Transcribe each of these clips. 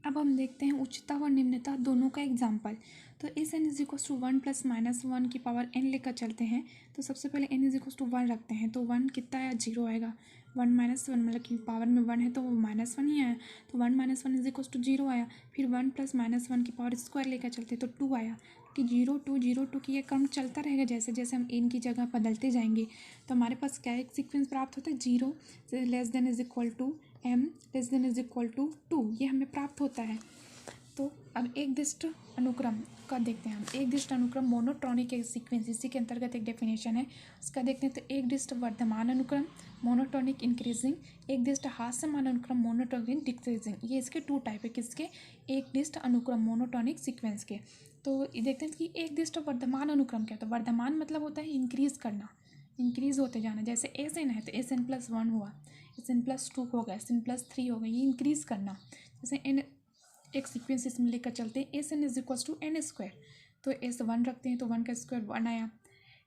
अब हम देखते हैं उच्चता व निम्नता दोनों का एग्जाम्पल। तो S N is equals to 1 + -1 की पावर n लेकर चलते हैं। तो सबसे पहले n इज इक्वल्स टू 1 रखते हैं, तो 1 कितना आया, 0 आएगा। 1 - 1 मतलब कि पावर में 1 है तो वो -1 ही आया, तो 1 - 1 इज इक्वल्स टू 0 आया। फिर 1 + -1 की पावर स्क्वायर लेकर चलते हैं तो 2 आया, कि 0 2 0 2 की ये क्रम चलता रहेगा। जैसे जैसे हम n की जगह बदलते जाएंगे तो हमारे पास क्या एक सीक्वेंस प्राप्त होता है, 0 less than is equal to m less than is equal to 2, ये हमें प्राप्त होता है। तो अब एक दिष्ट अनुक्रम का देखते हैं हम। एक दिष्ट अनुक्रम मोनोटॉनिक एक सीक्वेंस, इसी के अंतर्गत एक डेफिनेशन है उसका देखते हैं। तो एक दिष्ट वर्धमान अनुक्रम मोनोटॉनिक इंक्रीजिंग, एक दिष्ट हास्यमान अनुक्रम मोनोटॉनिक डिक्रीजिंग, ये इसके 2 टाइप है। किसके, एक दिष्ट अनुक्रम मोनोटॉनिक सीक्वेंस के। तो ये देखते हैं कि एक दिष्ट वर्धमान अनुक्रम क्या है। तो वर्धमान मतलब होता है इंक्रीज करना, इंक्रीज होते जाना। जैसे एस एन है तो एस एन प्लस 1 हुआ, एस एन प्लस 2 हो गया, एस एन प्लस 3 हो गया, ये इंक्रीज करना। जैसे एन एक सीक्वेंस इसमें लेकर चलते हैं, S N is equals to N square. तो एस 1 रखते हैं तो 1 का स्क्वायर 1 आया,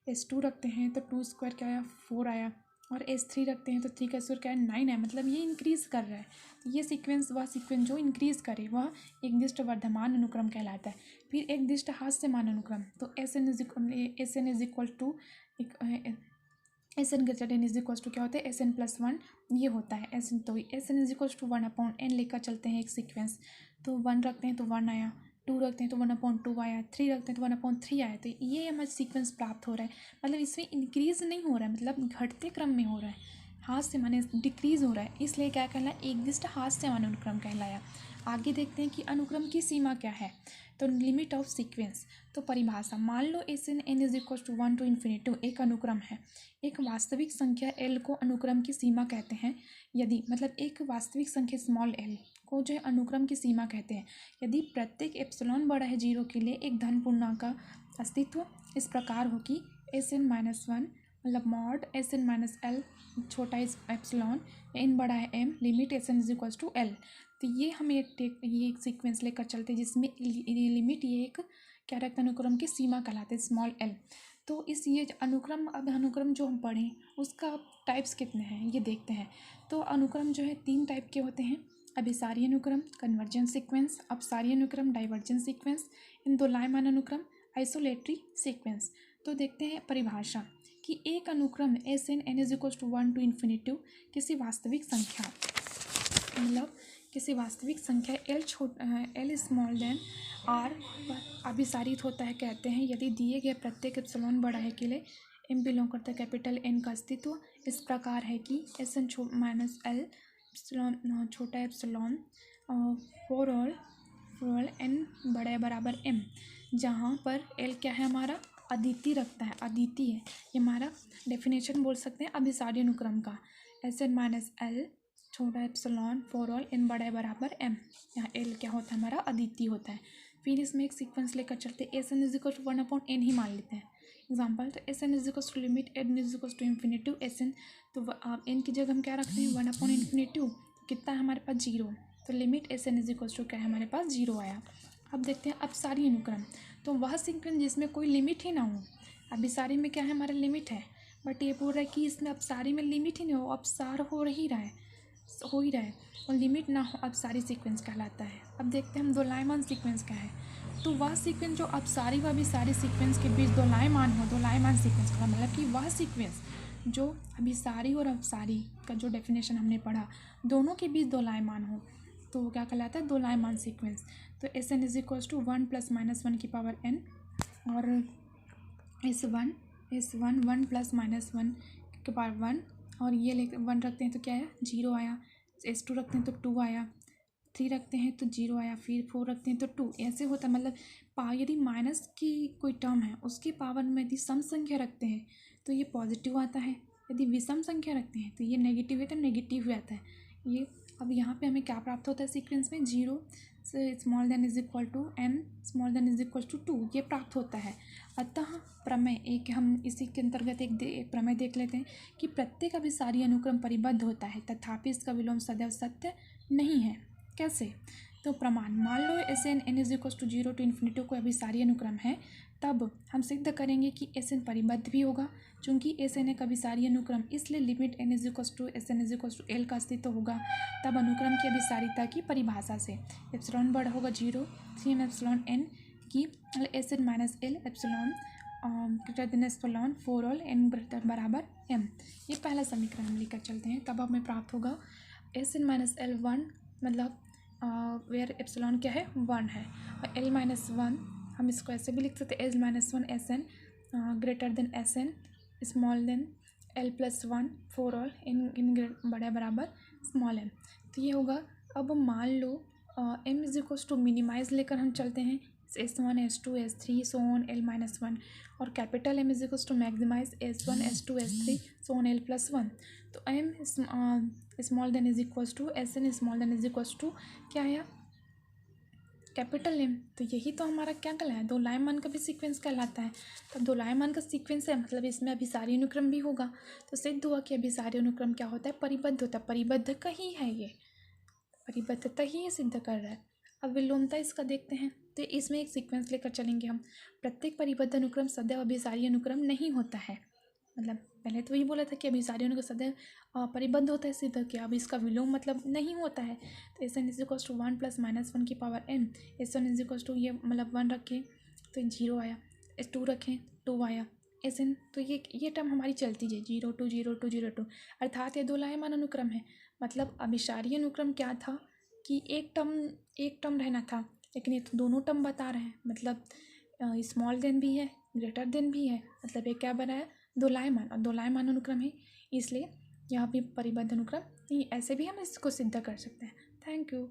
एस 2 रखते हैं तो 2 स्क्वायर क्या आया, 4 आया, और एस 3 रखते हैं तो 3 का स्क्वायर क्या है, 9 है। मतलब ये इंक्रीज कर रहा है। तो ये सीक्वेंस, वह सीक्वेंस जो इंक्रीज करे वह एक दिष्ट वर्धमान अनुक्रम कहलाता है। फिर एक दिष्ट हास्यमान अनुक्रम, तो S N is equal to S N greater than is equals to क्या होता है, एस एन प्लस 1 ये होता है एस एन। तो S N is equals to 1/n लेकर चलते हैं एक सीक्वेंस। तो 1 रखते हैं तो 1 आया, 2 रखते हैं तो 1/2 आया, 3 रखते हैं तो 1/3 आया। तो ये हमें सीक्वेंस प्राप्त हो रहा है। मतलब इसमें इंक्रीज नहीं हो रहा है, मतलब घटते क्रम में हो रहा है, हास्य माने डिक्रीज हो रहा है, इसलिए क्या कहलाया, एक दिष्ट हास्यमान अनुक्रम कहलाया। आगे देखते हैं कि अनुक्रम की सीमा क्या है। तो लिमिट ऑफ सीक्वेंस, तो परिभाषा, मान लो S N N is equal to 1 to ∞ एक अनुक्रम है। एक वास्तविक संख्या l को अनुक्रम की सीमा कहते हैं। यदि मतलब एक वास्तविक संख्या स्मॉल l को जो है अनुक्रम की सीमा कहते हैं। यदि प्रत्येक एप्सिलॉन बड़ा है 0 के लिए एक धन पूर्णांक का अस्तित्व इस प्रकार हो कि Sn-1 मतलब मॉड Sn-l छोटा एप्सिलॉन, n बड़ा है m, limit Sn is equals to l। तो ये हमें ये एक सीक्वेंस लेकर चलते हैं जिसमें लिमिट ये एक क्या रखता है, अनुक्रम की सीमा कहलाते हैं स्मॉल l। तो इस ये अनुक्रम, अब अनुक्रम जो हम पढ़ें उसका टाइप्स कितने हैं ये देखते हैं। तो अनुक्रम जो है 3 टाइप के होते हैं, अभिसारी अनुक्रम, कन्वर्जेंट सीक्वेंस, अपसारी अनुक्रम, डाइवर्जेंट सीक्वेंस, इन दोलायमान अनुक्रम, आइसोलेटरी सीक्वेंस। तो देखते हैं परिभाषा कि एक अनुक्रम S N N is equals to 1 to ∞ किसी वास्तविक संख्या, मतलब किसी वास्तविक संख्या एल स्मॉल देन आर पर अभिसारित होता है कहते हैं यदि दिए गए प्रत्येक एप्सिलॉन बड़ा है के लिए एम बिलोंग करता है कैपिटल एन का अस्तित्व इस प्रकार है कि S N minus L epsilon छोटा एप्सिलॉन फॉर ऑल एन बड़ा बराबर एम, जहाँ पर एल क्या है हमारा, अद्वितीय रखता है, अद्वितीय है। ये हमारा डेफिनेशन बोल सकते हैं अभिसारी अनुक्रम का। एस एन माइनस एल छोटा एप्सिलॉन फॉर ऑल एन बड़ा बराबर एम, यहाँ एल क्या होता है हमारा, अद्वितीय होता है। फिर इसमें एक सीक्वेंस लेकर चलते S N is equal to 1/n ही मान लेते हैं एग्जाम्पल। तो S N is equal to limit N is equal to ∞ S N, तो आप एन की जगह हम क्या रखते हैं 1/∞, कितना है हमारे पास 0, तो limit S N is equal to क्या है हमारे पास 0 आया। अब देखते हैं अपसारी अनुक्रम, तो वह सीक्वेंस जिसमें कोई लिमिट ही ना हो। अभिसारी में क्या है हमारा लिमिट है, बट ये बोल रहा है कि इसमें अपसारी में लिमिट ही नहीं हो, अपसार हो ही रहा है और लिमिट ना हो, अपसारी सीक्वेंस कहलाता है। अब देखते हैं हम दोलायमान सीक्वेंस क्या है। तो वह सीक्वेंस जो अपसारी व अभिसारी सीक्वेंस के बीच दोलायमान हो, दोलायमान सीक्वेंस का मतलब कि वह सीक्वेंस जो अभिसारी और अपसारी का जो डेफिनेशन हमने पढ़ा दोनों के बीच दोलायमान हो, तो वो क्या कहलाता है, दोलायमान सीक्वेंस। तो S N is equals to 1 + -1 की पावर n, और S1 1 + -1 की पावर 1, और ये लेकर 1 रखते हैं तो क्या आया, 0 आया। S2 रखते हैं तो 2 आया, 3 रखते हैं तो 0 आया, फिर 4 रखते हैं तो 2। ऐसे होता है, मतलब यदि माइनस की कोई टर्म है उसके पावर में यदि सम संख्या रखते हैं तो ये पॉजिटिव आता है, यदि विषम संख्या रखते हैं तो ये नेगेटिव है, तो नेगेटिव आता है ये। अब यहाँ पे हमें क्या प्राप्त होता है सीक्वेंस में, 0 से small than is equal to n small than is equal to 2 ये प्राप्त होता है। अतः प्रमेय एक, हम इसी के अंतर्गत एक प्रमेय देख लेते हैं कि प्रत्येक अभिसारी अनुक्रम परिबद्ध होता है तथापि इसका विलोम सदैव सत्य नहीं है। कैसे, तो प्रमाण, मान लो S N N is equal to 0 to infinity कोई अभिसारी अनुक्रम है, तब हम सिद्ध करेंगे कि एस एन परिबद्ध भी होगा। चूंकि एस एन एक अभिसारी अनुक्रम, इसलिए limit N is equal to S N is equal to L का अस्तित्व होगा। तब अनुक्रम की अभिसारिता की परिभाषा से एप्सिलॉन बड़ा होगा 0, सी एम एप्सिलॉन एन की S N minus L epsilon greater than epsilon for all N greater बराबर एम। ये पहला समीकरण हम लेकर चलते हैं। तब हमें प्राप्त होगा एस एन माइनस एल 1, मतलब वेयर एप्सिलॉन क्या है 1 है, और एल माइनस 1 हम इसको ऐसे भी लिख सकते हैं L minus 1 S N greater than S N small than L plus 1 for all N बड़ा बराबर स्मॉल एम। तो ये होगा। अब मान लो M is equals to minimize लेकर हम चलते हैं S1 S2 S3 so on L minus 1, और capital M is equals to maximize S1 S2 S3 so on L plus 1। तो M small than is equals to SN small than is equals to क्या आया capital M। तो यही तो हमारा क्या कहलाया, दो लाइमान का भी सीक्वेंस कहलाता है। तो दो लाइमान का सीक्वेंस है, मतलब इसमें अभिसारी अनुक्रम भी होगा। तो सिद्ध हुआ कि अभिसारी अनुक्रम क्या होता है, परिबद्ध होता है। परिबद्ध का ही है ये, परिबद्धता ही ये सिद्ध कर रहा है। अब विलोमता इसका देखते हैं। तो इसमें एक सीक्वेंस लेकर चलेंगे हम। प्रत्येक परिबद्ध अनुक्रम सदैव अभिसारी अनुक्रम नहीं होता है। मतलब पहले तो वही बोला था कि अभिसारी अनुक्रम सदैव परिबद्ध होता है, सिद्ध किया। अब इसका विलोम मतलब नहीं होता है। तो S N is equals to 1 plus minus 1 की power n, S one is equals to ये मतलब 1 रखें तो 0 आया, एस 2 रखें 2 आया, एस एन। तो ये टर्म हमारी चलती है 0 2 0 2 0 2, अर्थात ये दो लाइमान अनुक्रम है। मतलब अभिसारी अनुक्रम क्या था कि एक टर्म रहना था, लेकिन ये तो दोनों टर्म बता रहे हैं। मतलब स्मॉल देन भी है, ग्रेटर देन भी है, मतलब ये क्या बना है दो लाइमान, और दो लाइमान अनुक्रम है, इसलिए यहाँ भी परिबद्ध अनुक्रम। ऐसे भी हम इसको सिद्ध कर सकते हैं। Thank you.